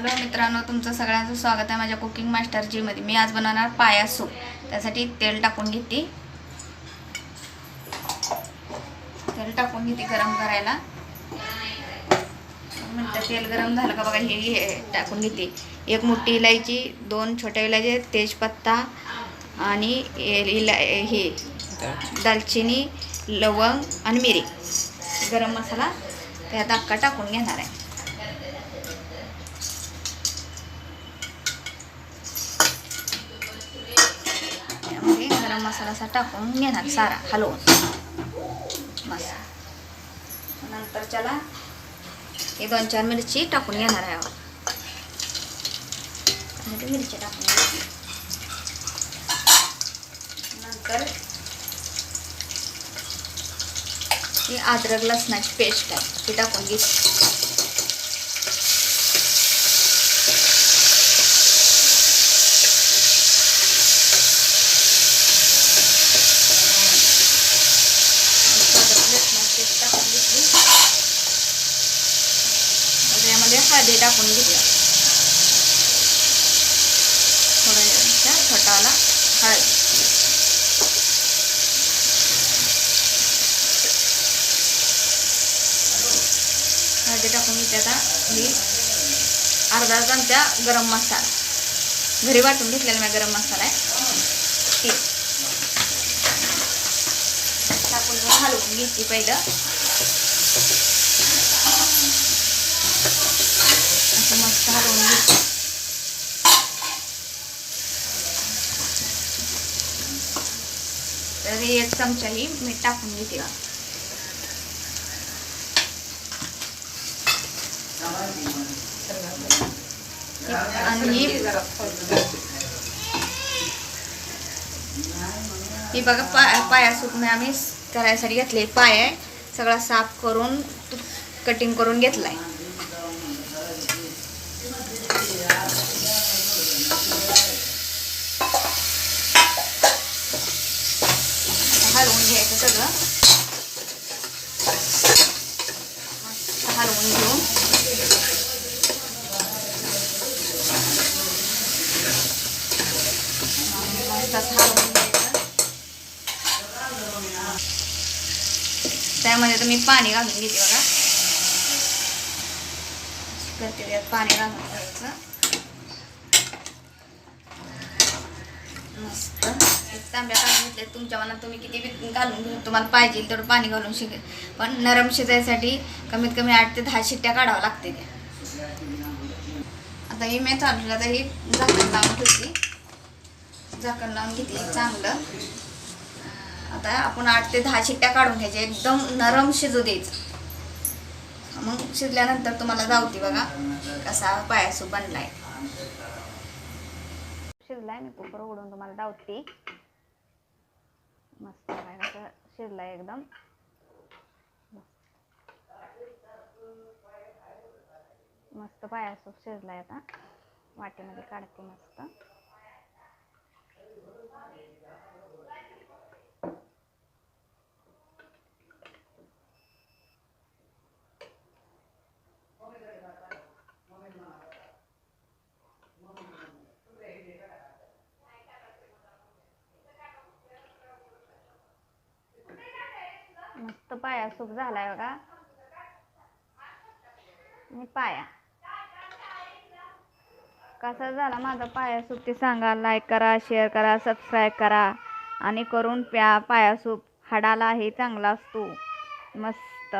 Hello मित्रांनो, तुमचं सगळ्यांचं स्वागत आहे माझ्या कुकिंग मास्टर जी मध्ये. मी आज बनवणार पाया सूप. त्यासाठी तेल टाकून घेते गरम करायला. मिनटं तेल गरम झालं का बघा, हे टाकून घेते. एक मोठी इलायची, 2 छोट्या इलायची, तेजपत्ता आणि हे दालचिनी, लवंग आणि मिरी. गरम मसाला त्यात अख्खा टाकून घेणार आहे. त्यामध्ये गरम मसाला असा टाकून घेणार सारा हलवून बस. नंतर त्याला हे 2-4 मिरची टाकून घेणार आहे. मिरची टाकून नंतर ही अद्रक लसणाची पेस्ट आहे ती टाकून घेते. त्यामध्ये हळदी टाकून घेतली, थोड्याशा छोटाला हळद. हळदी टाकून घेते. आता ही अर्धा चमचा गरम मसाला, घरी वाटून घेतलेला मी गरम मसाला आहे ते टाकून हलवून घेतली पहिलं. असं मस्त हलवून घेतली. तर 1 चमचा ही मीठ टाकून घेते. आणि ही बघा पाया सूप मी आम्ही करायसाठी घेतले. पाय आहे सगळा साफ करून कटिंग करून घेतलाय. हलवून घ्यायचं सगळं, हलवून घेऊन हलवून घ्यायचं. त्यामध्ये तर मी पाणी घालून घेते बघा, करते. त्यात पाणी घालून घ्यायचं मस्त. तांब्या काढून घेतले. तुमच्या मनात तुम्ही किती घालून घेऊन तुम्हाला पाहिजे तेवढं पाणी घालून शिकेल. पण नरम शिजायसाठी कमीत कमी 8 ते 10 शिट्ट्या काढावं लागते. आता ही मी चालू आता ही झाकण लावून घेतली, झाकण लावून घेतली चांगलं. आता आपण 8 ते 10 शिट्ट्या काढून घ्यायच्या, एकदम नरम शिजू द्यायचं. मग शिजल्यानंतर तुम्हाला दावते बघा कसा पाया सूप बनलाय. शिजलाय, मी कुकर उघडून तुम्हाला दावते. मस्त काय कसं शिजलाय एकदम. मस्त पाया सूप शिजलाय. आता वाटीमध्ये काढते मस्त. मस्त पाया सूप झालाय बघा. मी पाया कसा झाला माझा पाया सूप ते सांगा. लाईक करा, शेअर करा, सबस्क्राईब करा आणि करून प्या. पाया सूप हाडाला हे चांगला असतो. मस्त.